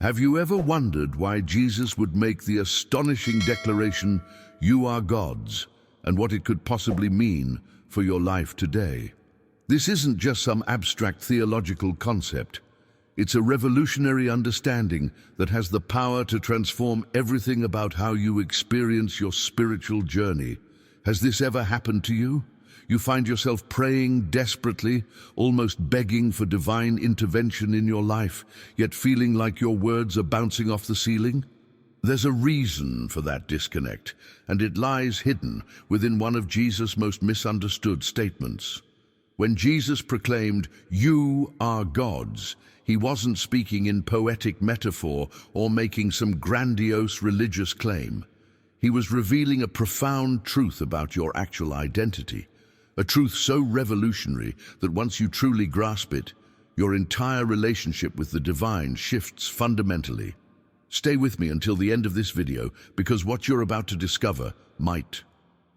Have you ever wondered why Jesus would make the astonishing declaration, "You are gods," and what it could possibly mean for your life today? This isn't just some abstract theological concept. It's a revolutionary understanding that has the power to transform everything about how you experience your spiritual journey. Has this ever happened to you? You find yourself praying desperately, almost begging for divine intervention in your life, yet feeling like your words are bouncing off the ceiling? There's a reason for that disconnect, and it lies hidden within one of Jesus' most misunderstood statements. When Jesus proclaimed, "You are gods," he wasn't speaking in poetic metaphor or making some grandiose religious claim. He was revealing a profound truth about your actual identity. A truth so revolutionary that once you truly grasp it, your entire relationship with the divine shifts fundamentally. Stay with me until the end of this video, because what you're about to discover might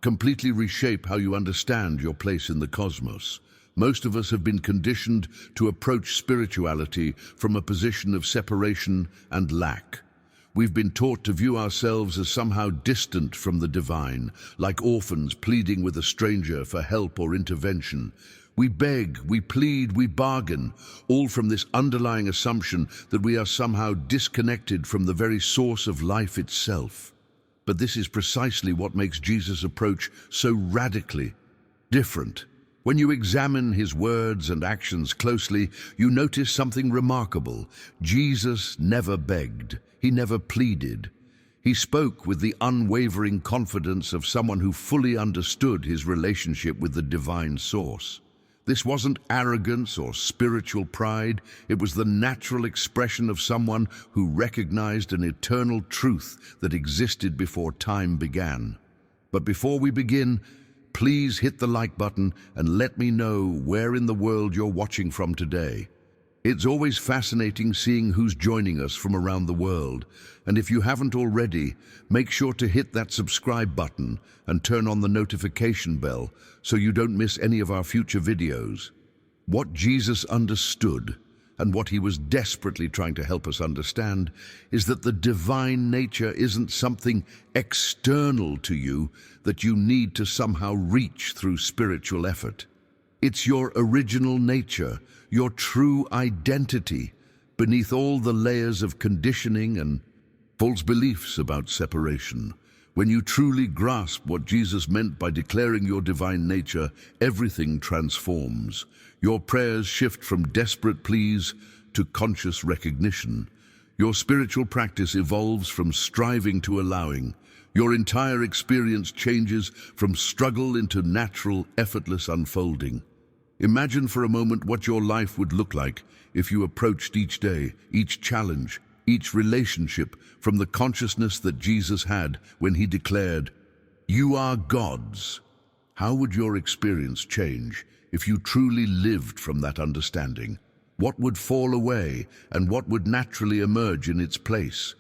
completely reshape how you understand your place in the cosmos. Most of us have been conditioned to approach spirituality from a position of separation and lack. We've been taught to view ourselves as somehow distant from the divine, like orphans pleading with a stranger for help or intervention. We beg, we plead, we bargain, all from this underlying assumption that we are somehow disconnected from the very source of life itself. But this is precisely what makes Jesus' approach so radically different. When you examine his words and actions closely, you notice something remarkable. Jesus never begged. He never pleaded. He spoke with the unwavering confidence of someone who fully understood his relationship with the divine source. This wasn't arrogance or spiritual pride. It was the natural expression of someone who recognized an eternal truth that existed before time began. But before we begin, please hit the like button and let me know where in the world you're watching from today. It's always fascinating seeing who's joining us from around the world. And if you haven't already, make sure to hit that subscribe button and turn on the notification bell so you don't miss any of our future videos. What Jesus understood, and what he was desperately trying to help us understand, is that the divine nature isn't something external to you that you need to somehow reach through spiritual effort. It's your original nature, your true identity, beneath all the layers of conditioning and false beliefs about separation. When you truly grasp what Jesus meant by declaring your divine nature, everything transforms. Your prayers shift from desperate pleas to conscious recognition. Your spiritual practice evolves from striving to allowing. Your entire experience changes from struggle into natural, effortless unfolding. Imagine for a moment what your life would look like if you approached each day, each challenge, each relationship from the consciousness that Jesus had when he declared, "You are gods." How would your experience change if you truly lived from that understanding? What would fall away and what would naturally emerge in its place?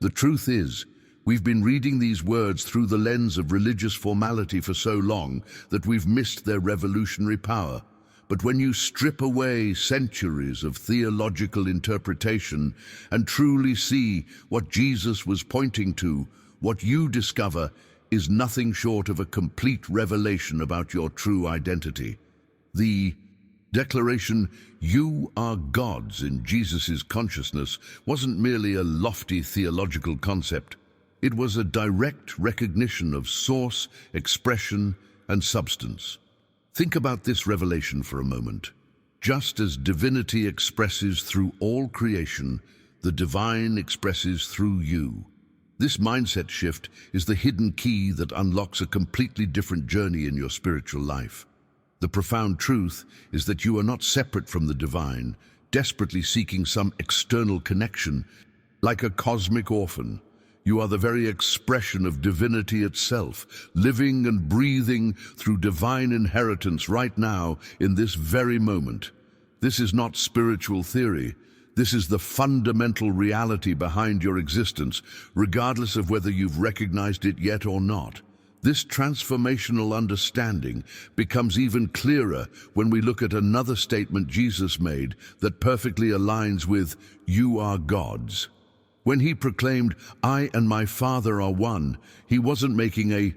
The truth is, we've been reading these words through the lens of religious formality for so long that we've missed their revolutionary power. But when you strip away centuries of theological interpretation and truly see what Jesus was pointing to, what you discover is nothing short of a complete revelation about your true identity. The declaration, "You are gods," in Jesus' consciousness wasn't merely a lofty theological concept. It was a direct recognition of source, expression, and substance. Think about this revelation for a moment. Just as divinity expresses through all creation, the divine expresses through you. This mindset shift is the hidden key that unlocks a completely different journey in your spiritual life. The profound truth is that you are not separate from the divine, desperately seeking some external connection. Like a cosmic orphan, you are the very expression of divinity itself, living and breathing through divine inheritance right now in this very moment. This is not spiritual theory. This is the fundamental reality behind your existence, regardless of whether you've recognized it yet or not. This transformational understanding becomes even clearer when we look at another statement Jesus made that perfectly aligns with "You are gods." When he proclaimed, "I and my Father are one," he wasn't making a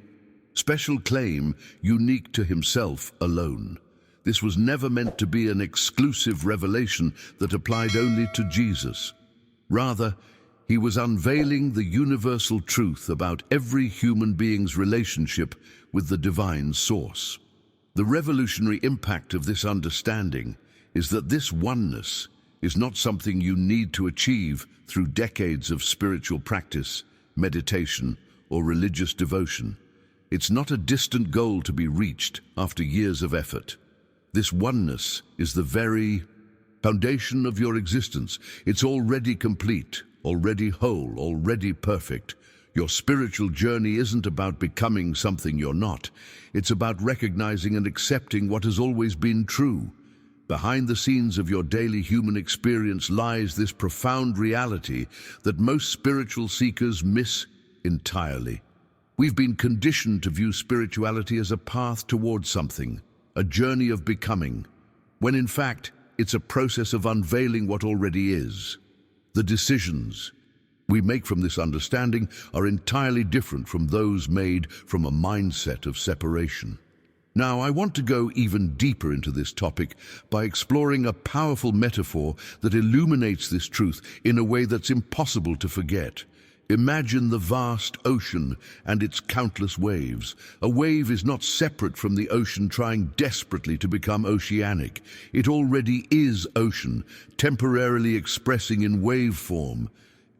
special claim unique to himself alone. This was never meant to be an exclusive revelation that applied only to Jesus. Rather, he was unveiling the universal truth about every human being's relationship with the divine source. The revolutionary impact of this understanding is that this oneness is not something you need to achieve through decades of spiritual practice, meditation, or religious devotion. It's not a distant goal to be reached after years of effort. This oneness is the very foundation of your existence. It's already complete, already whole, already perfect. Your spiritual journey isn't about becoming something you're not. It's about recognizing and accepting what has always been true. Behind the scenes of your daily human experience lies this profound reality that most spiritual seekers miss entirely. We've been conditioned to view spirituality as a path towards something, a journey of becoming, when in fact it's a process of unveiling what already is. The decisions we make from this understanding are entirely different from those made from a mindset of separation. Now, I want to go even deeper into this topic by exploring a powerful metaphor that illuminates this truth in a way that's impossible to forget. Imagine the vast ocean and its countless waves. A wave is not separate from the ocean trying desperately to become oceanic. It already is ocean, temporarily expressing in wave form.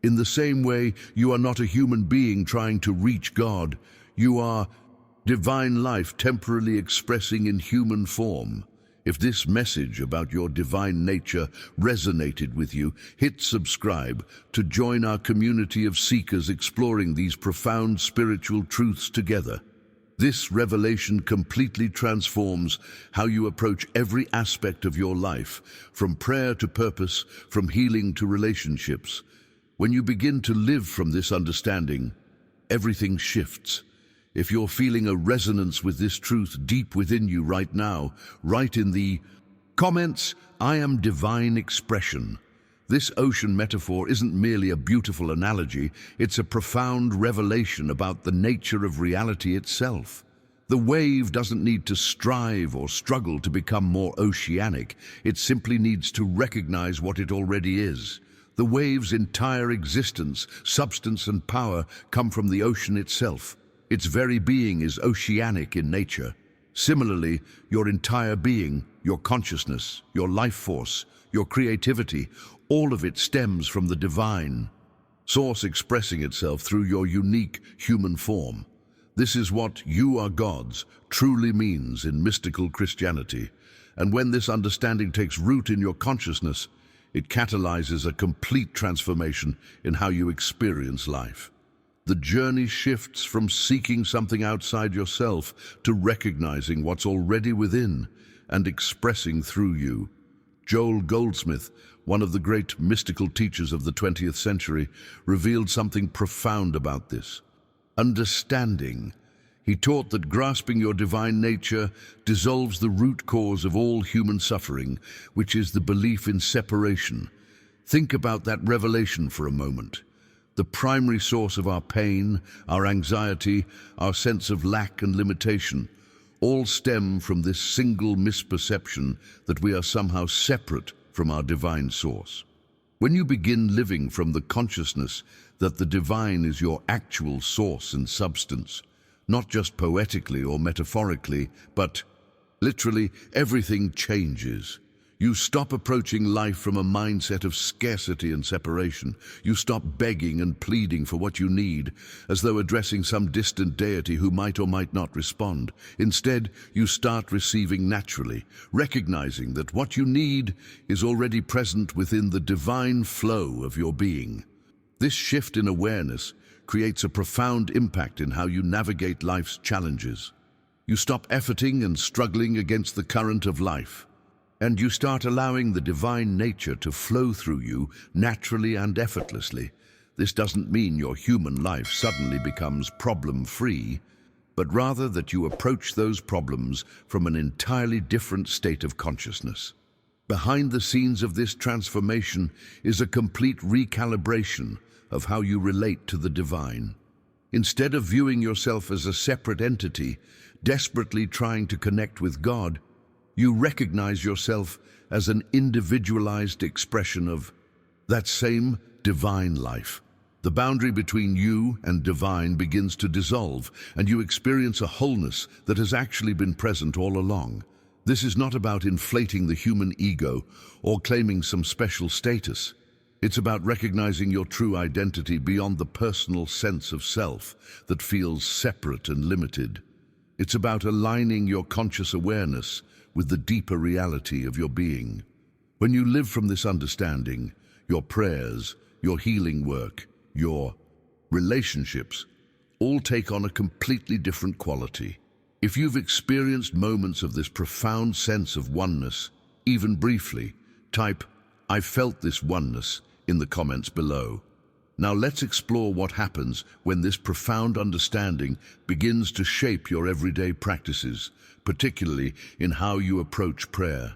In the same way, you are not a human being trying to reach God. You are divine life temporarily expressing in human form. If this message about your divine nature resonated with you, hit subscribe to join our community of seekers exploring these profound spiritual truths together. This revelation completely transforms how you approach every aspect of your life, from prayer to purpose, from healing to relationships. When you begin to live from this understanding, everything shifts. If you're feeling a resonance with this truth deep within you right now, write in the comments, "I am divine expression." This ocean metaphor isn't merely a beautiful analogy, it's a profound revelation about the nature of reality itself. The wave doesn't need to strive or struggle to become more oceanic, it simply needs to recognize what it already is. The wave's entire existence, substance and power come from the ocean itself. Its very being is oceanic in nature. Similarly, your entire being, your consciousness, your life force, your creativity, all of it stems from the divine source expressing itself through your unique human form. This is what "you are God's" truly means in mystical Christianity. And when this understanding takes root in your consciousness, it catalyzes a complete transformation in how you experience life. The journey shifts from seeking something outside yourself to recognizing what's already within and expressing through you. Joel Goldsmith, one of the great mystical teachers of the 20th century, revealed something profound about this. Understanding. He taught that grasping your divine nature dissolves the root cause of all human suffering, which is the belief in separation. Think about that revelation for a moment. The primary source of our pain, our anxiety, our sense of lack and limitation, all stem from this single misperception that we are somehow separate from our divine source. When you begin living from the consciousness that the divine is your actual source and substance, not just poetically or metaphorically, but literally, everything changes. You stop approaching life from a mindset of scarcity and separation. You stop begging and pleading for what you need, as though addressing some distant deity who might or might not respond. Instead, you start receiving naturally, recognizing that what you need is already present within the divine flow of your being. This shift in awareness creates a profound impact in how you navigate life's challenges. You stop efforting and struggling against the current of life, and you start allowing the divine nature to flow through you naturally and effortlessly. This doesn't mean your human life suddenly becomes problem-free, but rather that you approach those problems from an entirely different state of consciousness. Behind the scenes of this transformation is a complete recalibration of how you relate to the divine. Instead of viewing yourself as a separate entity, desperately trying to connect with God, you recognize yourself as an individualized expression of that same divine life. The boundary between you and divine begins to dissolve, and you experience a wholeness that has actually been present all along. This is not about inflating the human ego or claiming some special status. It's about recognizing your true identity beyond the personal sense of self that feels separate and limited. It's about aligning your conscious awareness with the deeper reality of your being. When you live from this understanding, your prayers, your healing work, your relationships all take on a completely different quality. If you've experienced moments of this profound sense of oneness, even briefly, type, "I felt this oneness," in the comments below. Now let's explore what happens when this profound understanding begins to shape your everyday practices, particularly in how you approach prayer.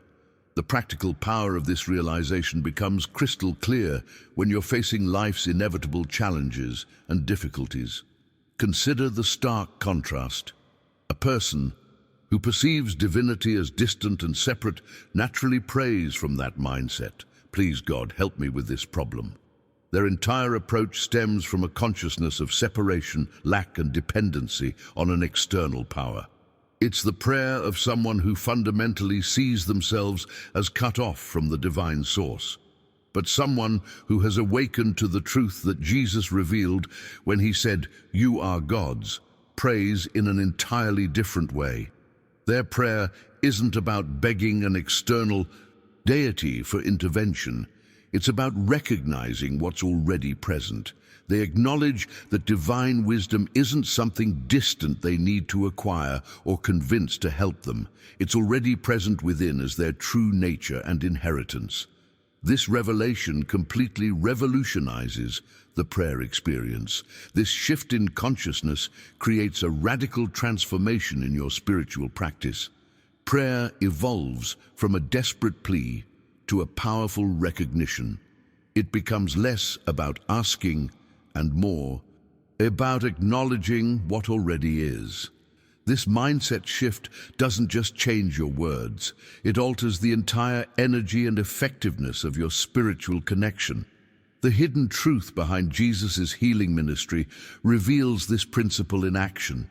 The practical power of this realization becomes crystal clear when you're facing life's inevitable challenges and difficulties. Consider the stark contrast. A person who perceives divinity as distant and separate naturally prays from that mindset. "Please God, help me with this problem." Their entire approach stems from a consciousness of separation, lack, and dependency on an external power. It's the prayer of someone who fundamentally sees themselves as cut off from the divine source, but someone who has awakened to the truth that Jesus revealed when he said, "You are God's," prays in an entirely different way. Their prayer isn't about begging an external deity for intervention. It's about recognizing what's already present. They acknowledge that divine wisdom isn't something distant they need to acquire or convince to help them. It's already present within as their true nature and inheritance. This revelation completely revolutionizes the prayer experience. This shift in consciousness creates a radical transformation in your spiritual practice. Prayer evolves from a desperate plea to a powerful recognition. It becomes less about asking and more about acknowledging what already is. This mindset shift doesn't just change your words, it alters the entire energy and effectiveness of your spiritual connection. The hidden truth behind Jesus' healing ministry reveals this principle in action.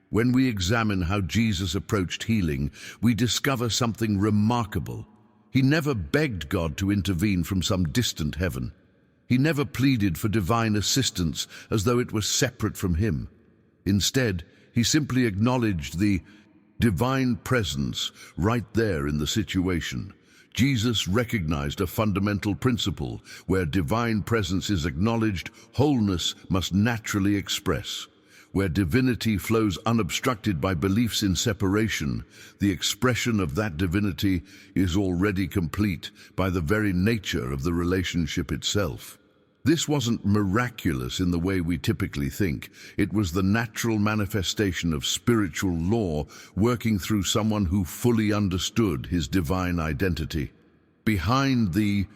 When we examine how Jesus approached healing, we discover something remarkable. He never begged God to intervene from some distant heaven. He never pleaded for divine assistance as though it was separate from him. Instead, he simply acknowledged the divine presence right there in the situation. Jesus recognized a fundamental principle: where divine presence is acknowledged, wholeness must naturally express. Where divinity flows unobstructed by beliefs in separation, the expression of that divinity is already complete by the very nature of the relationship itself. This wasn't miraculous in the way we typically think. It was the natural manifestation of spiritual law working through someone who fully understood his divine identity. Behind the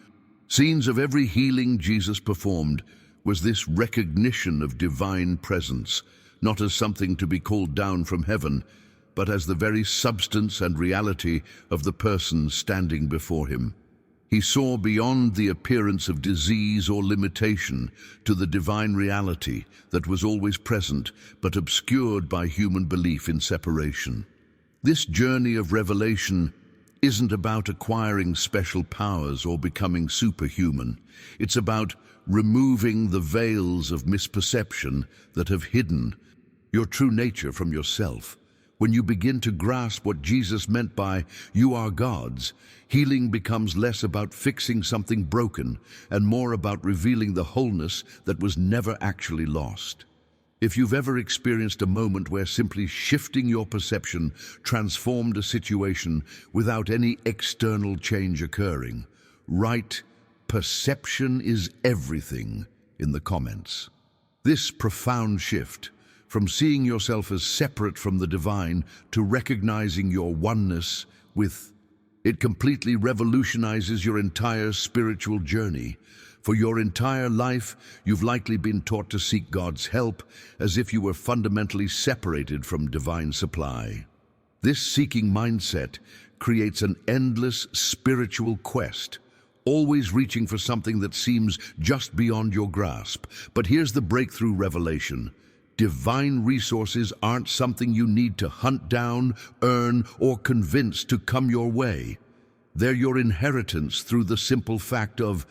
scenes of every healing Jesus performed was this recognition of divine presence, not as something to be called down from heaven, but as the very substance and reality of the person standing before him. He saw beyond the appearance of disease or limitation to the divine reality that was always present but obscured by human belief in separation. This journey of revelation isn't about acquiring special powers or becoming superhuman. It's about removing the veils of misperception that have hidden your true nature from yourself. When you begin to grasp what Jesus meant by "you are God's," healing becomes less about fixing something broken and more about revealing the wholeness that was never actually lost. If you've ever experienced a moment where simply shifting your perception transformed a situation without any external change occurring, write "perception is everything" in the comments. This profound shift, from seeing yourself as separate from the divine to recognizing your oneness with It completely revolutionizes your entire spiritual journey. For your entire life, you've likely been taught to seek God's help as if you were fundamentally separated from divine supply. This seeking mindset creates an endless spiritual quest, always reaching for something that seems just beyond your grasp. But here's the breakthrough revelation. Divine resources aren't something you need to hunt down, earn, or convince to come your way. They're your inheritance through the simple fact of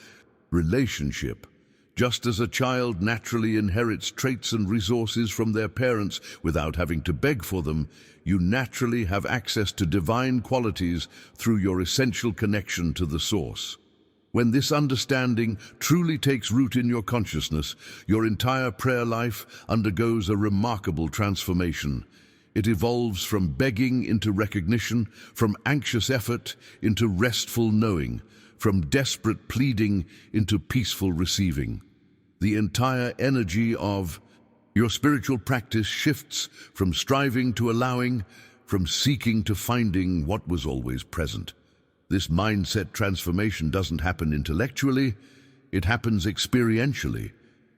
relationship. Just as a child naturally inherits traits and resources from their parents without having to beg for them, you naturally have access to divine qualities through your essential connection to the source. When this understanding truly takes root in your consciousness, your entire prayer life undergoes a remarkable transformation. It evolves from begging into recognition, from anxious effort into restful knowing, from desperate pleading into peaceful receiving. The entire energy of your spiritual practice shifts from striving to allowing, from seeking to finding what was always present. This mindset transformation doesn't happen intellectually, it happens experientially.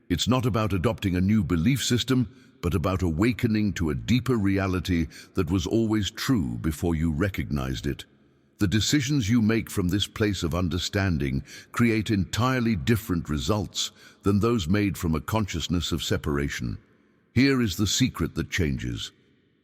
It's not about adopting a new belief system, but about awakening to a deeper reality that was always true before you recognized it. The decisions you make from this place of understanding create entirely different results than those made from a consciousness of separation. Here is the secret that changes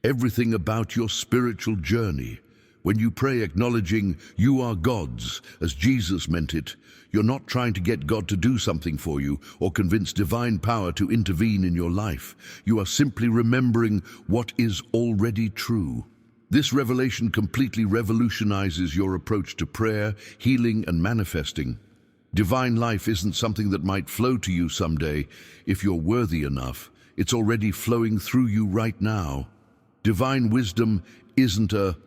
everything about your spiritual journey. When you pray acknowledging you are God's, as Jesus meant it, you're not trying to get God to do something for you or convince divine power to intervene in your life. You are simply remembering what is already true. This revelation completely revolutionizes your approach to prayer, healing, and manifesting. Divine life isn't something that might flow to you someday. If you're worthy enough, it's already flowing through you right now. Divine wisdom isn't a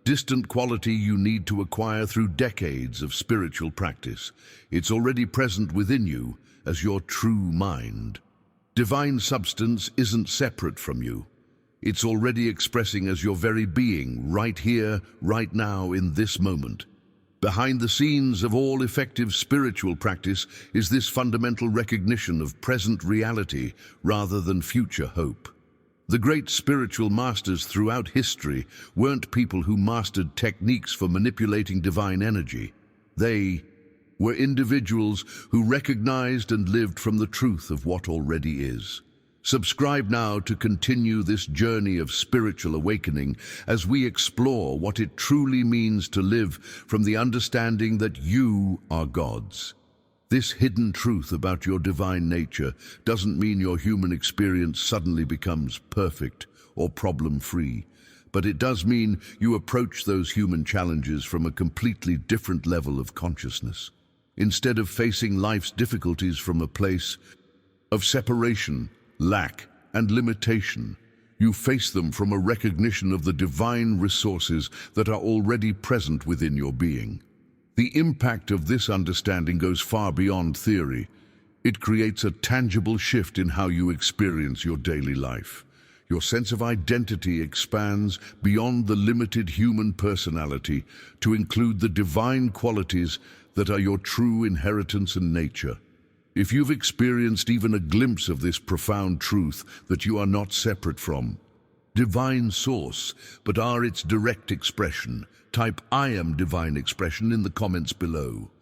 distant quality you need to acquire through decades of spiritual practice. It's already present within you as your true mind. Divine substance isn't separate from you. It's already expressing as your very being, right here, right now, in this moment. Behind the scenes of all effective spiritual practice is this fundamental recognition of present reality rather than future hope. The great spiritual masters throughout history weren't people who mastered techniques for manipulating divine energy. They were individuals who recognized and lived from the truth of what already is. Subscribe now to continue this journey of spiritual awakening as we explore what it truly means to live from the understanding that you are God's. This hidden truth about your divine nature doesn't mean your human experience suddenly becomes perfect or problem-free, but it does mean you approach those human challenges from a completely different level of consciousness. Instead of facing life's difficulties from a place of separation, lack, and limitation, you face them from a recognition of the divine resources that are already present within your being. The impact of this understanding goes far beyond theory. It creates a tangible shift in how you experience your daily life. Your sense of identity expands beyond the limited human personality to include the divine qualities that are your true inheritance and nature. If you've experienced even a glimpse of this profound truth that you are not separate from divine source, but are its direct expression, type "I am divine expression" in the comments below.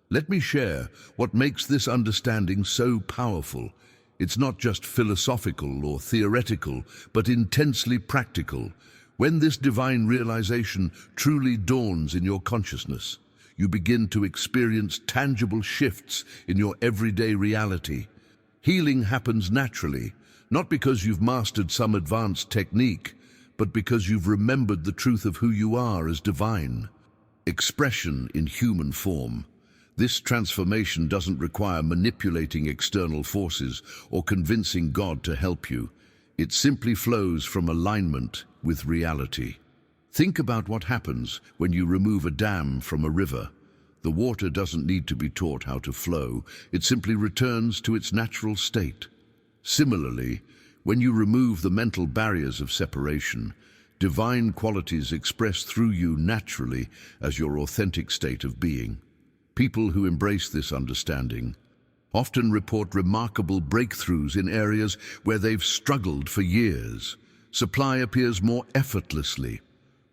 Let me share what makes this understanding so powerful. It's not just philosophical or theoretical, but intensely practical. When this divine realization truly dawns in your consciousness, you begin to experience tangible shifts in your everyday reality. Healing happens naturally, not because you've mastered some advanced technique, but because you've remembered the truth of who you are as divine expression in human form. This transformation doesn't require manipulating external forces or convincing God to help you. It simply flows from alignment with reality. Think about what happens when you remove a dam from a river. The water doesn't need to be taught how to flow. It simply returns to its natural state. Similarly, when you remove the mental barriers of separation, divine qualities expressed through you naturally as your authentic state of being. People who embrace this understanding often report remarkable breakthroughs in areas where they've struggled for years. Supply appears more effortlessly.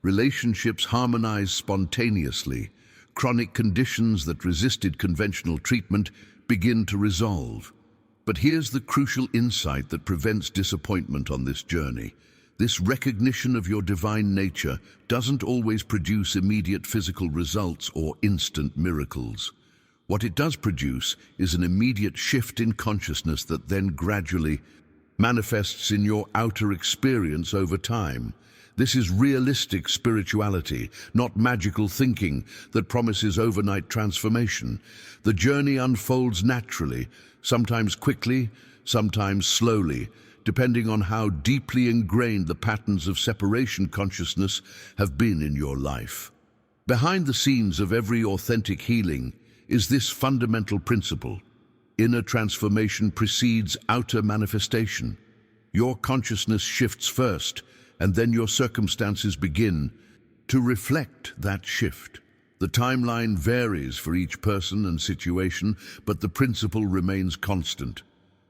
Relationships harmonize spontaneously. Chronic conditions that resisted conventional treatment begin to resolve. But here's the crucial insight that prevents disappointment on this journey. This recognition of your divine nature doesn't always produce immediate physical results or instant miracles. What it does produce is an immediate shift in consciousness that then gradually manifests in your outer experience over time. This is realistic spirituality, not magical thinking that promises overnight transformation. The journey unfolds naturally, sometimes quickly, sometimes slowly, depending on how deeply ingrained the patterns of separation consciousness have been in your life. Behind the scenes of every authentic healing is this fundamental principle. Inner transformation precedes outer manifestation. Your consciousness shifts first, and then your circumstances begin to reflect that shift. The timeline varies for each person and situation, but the principle remains constant.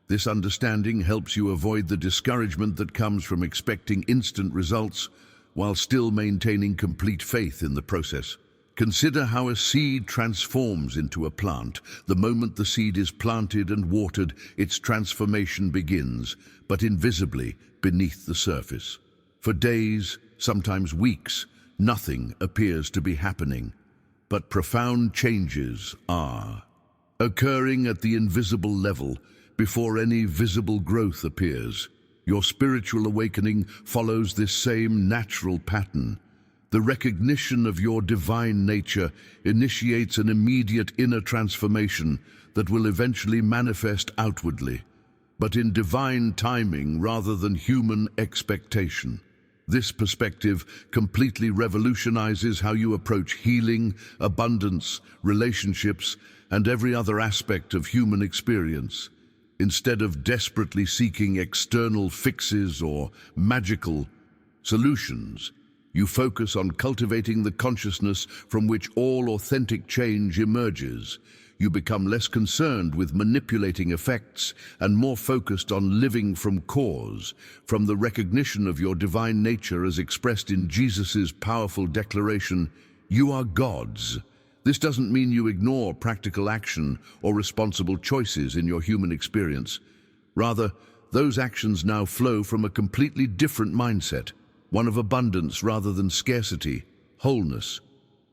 This understanding helps you avoid the discouragement that comes from expecting instant results while still maintaining complete faith in the process. Consider how a seed transforms into a plant. The moment the seed is planted and watered, its transformation begins, but invisibly beneath the surface. For days, sometimes weeks, nothing appears to be happening, but profound changes are occurring at the invisible level before any visible growth appears. Your spiritual awakening follows this same natural pattern. The recognition of your divine nature initiates an immediate inner transformation that will eventually manifest outwardly, but in divine timing rather than human expectation. This perspective completely revolutionizes how you approach healing, abundance, relationships, and every other aspect of human experience. Instead of desperately seeking external fixes or magical solutions, you focus on cultivating the consciousness from which all authentic change emerges. You become less concerned with manipulating effects and more focused on living from cause, from the recognition of your divine nature as expressed in Jesus' powerful declaration, "You are God's." This doesn't mean you ignore practical action or responsible choices in your human experience. Rather, those actions now flow from a completely different mindset, one of abundance rather than scarcity, wholeness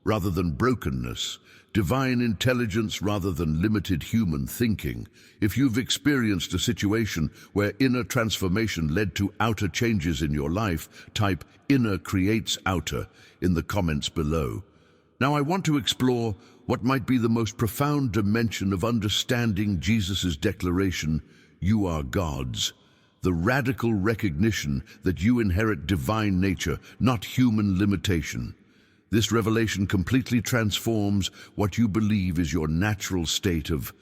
rather than brokenness, divine intelligence rather than limited human thinking. If you've experienced a situation where inner transformation led to outer changes in your life, type "inner creates outer" in the comments below. Now I want to explore what might be the most profound dimension of understanding Jesus' declaration, "You are God's." The radical recognition that you inherit divine nature, not human limitation. This revelation completely transforms what you believe is your natural state of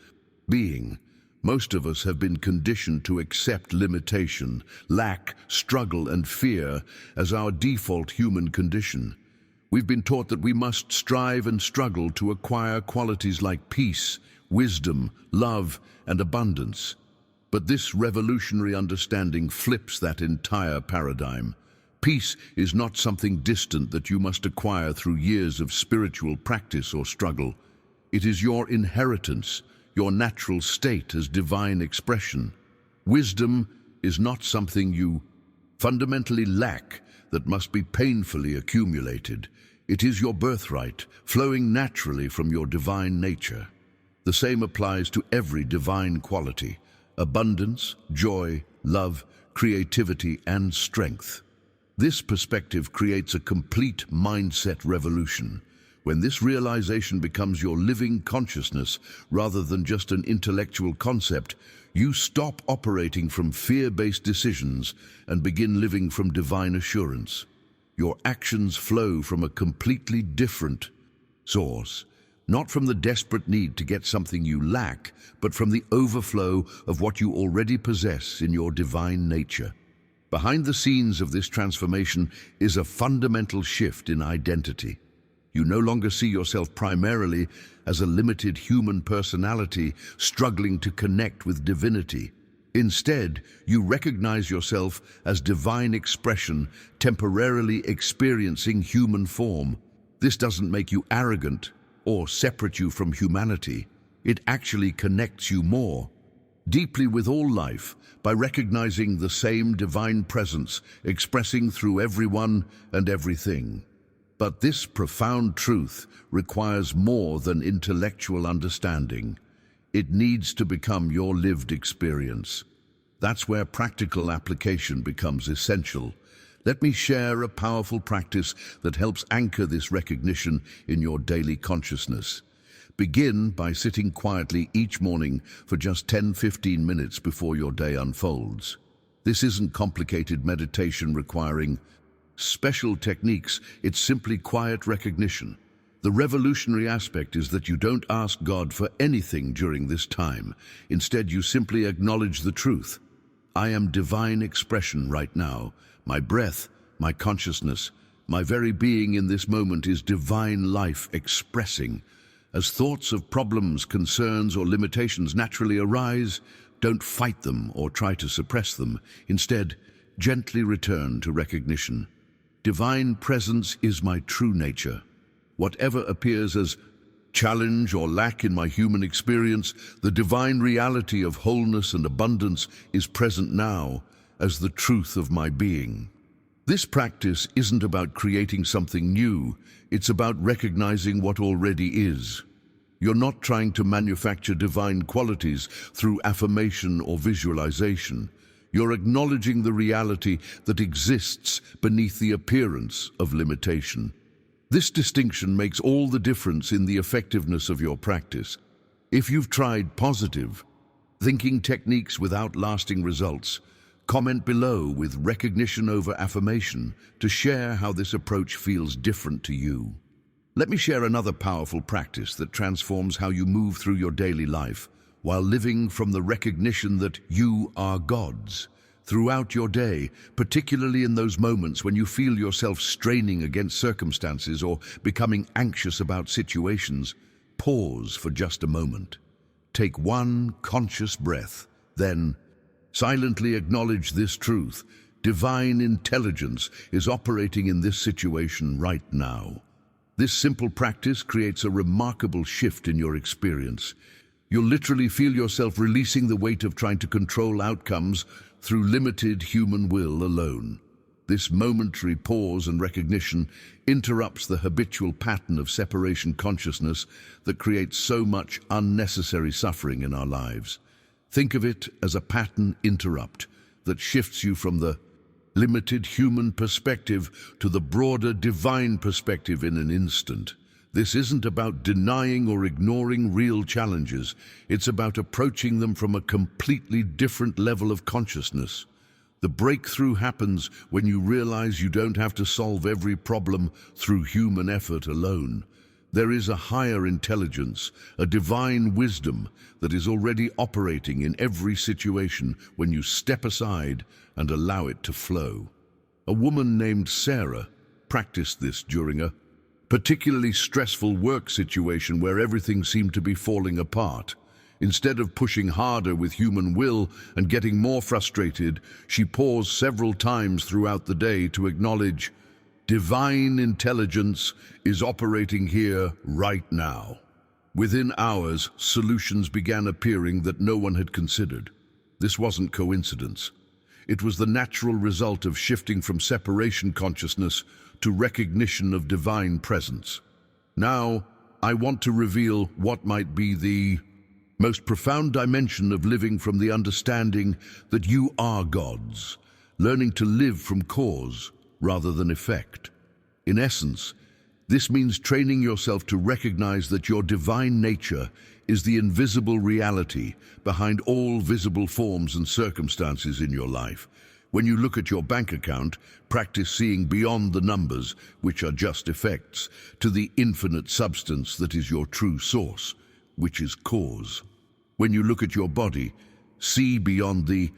being. Most of us have been conditioned to accept limitation, lack, struggle, and fear as our default human condition. We've been taught that we must strive and struggle to acquire qualities like peace, wisdom, love, and abundance. But this revolutionary understanding flips that entire paradigm. Peace is not something distant that you must acquire through years of spiritual practice or struggle. It is your inheritance, your natural state as divine expression. Wisdom is not something you fundamentally lack that must be painfully accumulated. It is your birthright, flowing naturally from your divine nature. The same applies to every divine quality: abundance, joy, love, creativity, and strength. This perspective creates a complete mindset revolution. When this realization becomes your living consciousness rather than just an intellectual concept, you stop operating from fear-based decisions and begin living from divine assurance. Your actions flow from a completely different source, not from the desperate need to get something you lack, but from the overflow of what you already possess in your divine nature. Behind the scenes of this transformation is a fundamental shift in identity. You no longer see yourself primarily as a limited human personality struggling to connect with divinity. Instead, you recognize yourself as divine expression temporarily experiencing human form. This doesn't make you arrogant or separate you from humanity. It actually connects you more deeply with all life by recognizing the same divine presence expressing through everyone and everything. But this profound truth requires more than intellectual understanding. It needs to become your lived experience. That's where practical application becomes essential. Let me share a powerful practice that helps anchor this recognition in your daily consciousness. Begin by sitting quietly each morning for just 10-15 minutes before your day unfolds. This isn't complicated meditation requiring special techniques, it's simply quiet recognition. The revolutionary aspect is that you don't ask God for anything during this time. Instead, you simply acknowledge the truth. I am divine expression right now. My breath, my consciousness, my very being in this moment is divine life expressing. As thoughts of problems, concerns, or limitations naturally arise, don't fight them or try to suppress them. Instead, gently return to recognition. Divine presence is my true nature. Whatever appears as challenge or lack in my human experience, the divine reality of wholeness and abundance is present now as the truth of my being. This practice isn't about creating something new, it's about recognizing what already is. You're not trying to manufacture divine qualities through affirmation or visualization. You're acknowledging the reality that exists beneath the appearance of limitation. This distinction makes all the difference in the effectiveness of your practice. If you've tried positive thinking techniques without lasting results, comment below with recognition over affirmation to share how this approach feels different to you. Let me share another powerful practice that transforms how you move through your daily life while living from the recognition that you are God's. Throughout your day, particularly in those moments when you feel yourself straining against circumstances or becoming anxious about situations, pause for just a moment. Take one conscious breath, then silently acknowledge this truth. Divine intelligence is operating in this situation right now. This simple practice creates a remarkable shift in your experience. You'll literally feel yourself releasing the weight of trying to control outcomes through limited human will alone. This momentary pause and recognition interrupts the habitual pattern of separation consciousness that creates so much unnecessary suffering in our lives. Think of it as a pattern interrupt that shifts you from the limited human perspective to the broader divine perspective in an instant. This isn't about denying or ignoring real challenges. It's about approaching them from a completely different level of consciousness. The breakthrough happens when you realize you don't have to solve every problem through human effort alone. There is a higher intelligence, a divine wisdom that is already operating in every situation when you step aside and allow it to flow. A woman named Sarah practiced this during a particularly stressful work situation where everything seemed to be falling apart. Instead of pushing harder with human will and getting more frustrated, she paused several times throughout the day to acknowledge, divine intelligence is operating here right now. Within hours, solutions began appearing that no one had considered. This wasn't coincidence. It was the natural result of shifting from separation consciousness to recognition of divine presence. Now, I want to reveal what might be the most profound dimension of living from the understanding that you are God's, learning to live from cause rather than effect. In essence, this means training yourself to recognize that your divine nature is the invisible reality behind all visible forms and circumstances in your life. When you look at your bank account, practice seeing beyond the numbers, which are just effects, to the infinite substance that is your true source, which is cause. When you look at your body, see beyond the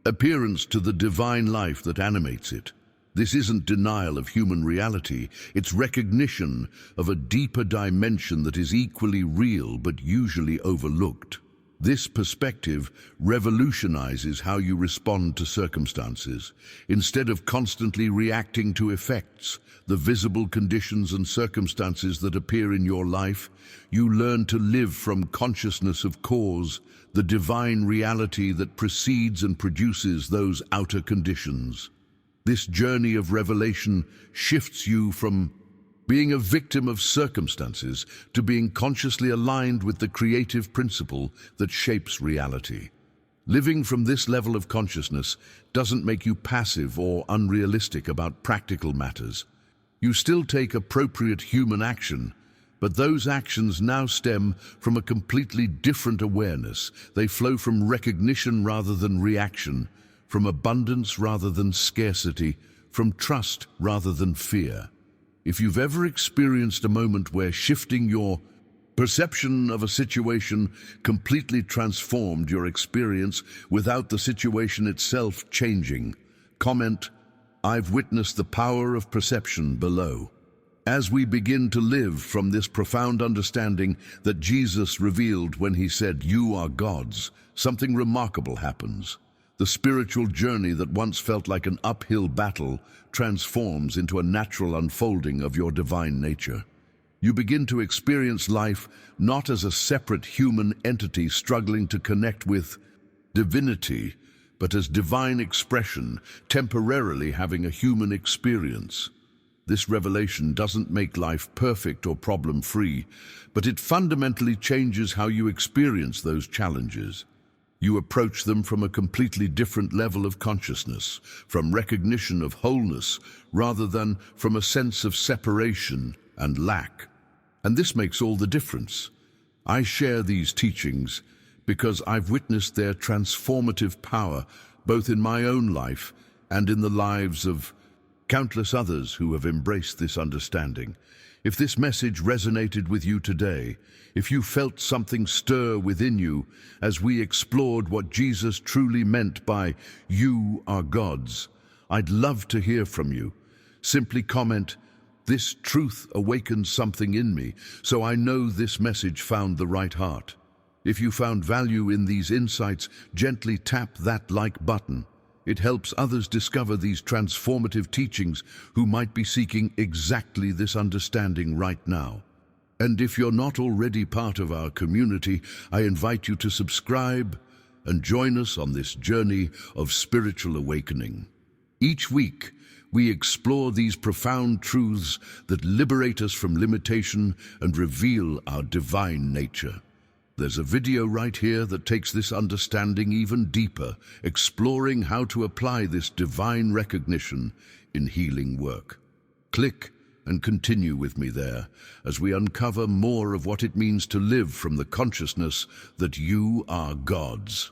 appearance to the divine life that animates it. This isn't denial of human reality, it's recognition of a deeper dimension that is equally real but usually overlooked. This perspective revolutionizes how you respond to circumstances. Instead of constantly reacting to effects, the visible conditions and circumstances that appear in your life, you learn to live from consciousness of cause, the divine reality that precedes and produces those outer conditions. This journey of revelation shifts you from being a victim of circumstances to being consciously aligned with the creative principle that shapes reality. Living from this level of consciousness doesn't make you passive or unrealistic about practical matters. You still take appropriate human action, but those actions now stem from a completely different awareness. They flow from recognition rather than reaction, from abundance rather than scarcity, from trust rather than fear. If you've ever experienced a moment where shifting your perception of a situation completely transformed your experience without the situation itself changing, comment, "I've witnessed the power of perception" below. As we begin to live from this profound understanding that Jesus revealed when he said, "You are gods," something remarkable happens. The spiritual journey that once felt like an uphill battle transforms into a natural unfolding of your divine nature. You begin to experience life not as a separate human entity struggling to connect with divinity, but as divine expression, temporarily having a human experience. This revelation doesn't make life perfect or problem-free, but it fundamentally changes how you experience those challenges. You approach them from a completely different level of consciousness, from recognition of wholeness rather than from a sense of separation and lack. And this makes all the difference. I share these teachings because I've witnessed their transformative power both in my own life and in the lives of countless others who have embraced this understanding. If this message resonated with you today, if you felt something stir within you as we explored what Jesus truly meant by "You are gods," I'd love to hear from you. Simply comment, "This truth awakens something in me, so I know this message found the right heart." If you found value in these insights, gently tap that like button. It helps others discover these transformative teachings who might be seeking exactly this understanding right now. And if you're not already part of our community, I invite you to subscribe and join us on this journey of spiritual awakening. Each week, we explore these profound truths that liberate us from limitation and reveal our divine nature. There's a video right here that takes this understanding even deeper, exploring how to apply this divine recognition in healing work. Click and continue with me there as we uncover more of what it means to live from the consciousness that you are gods.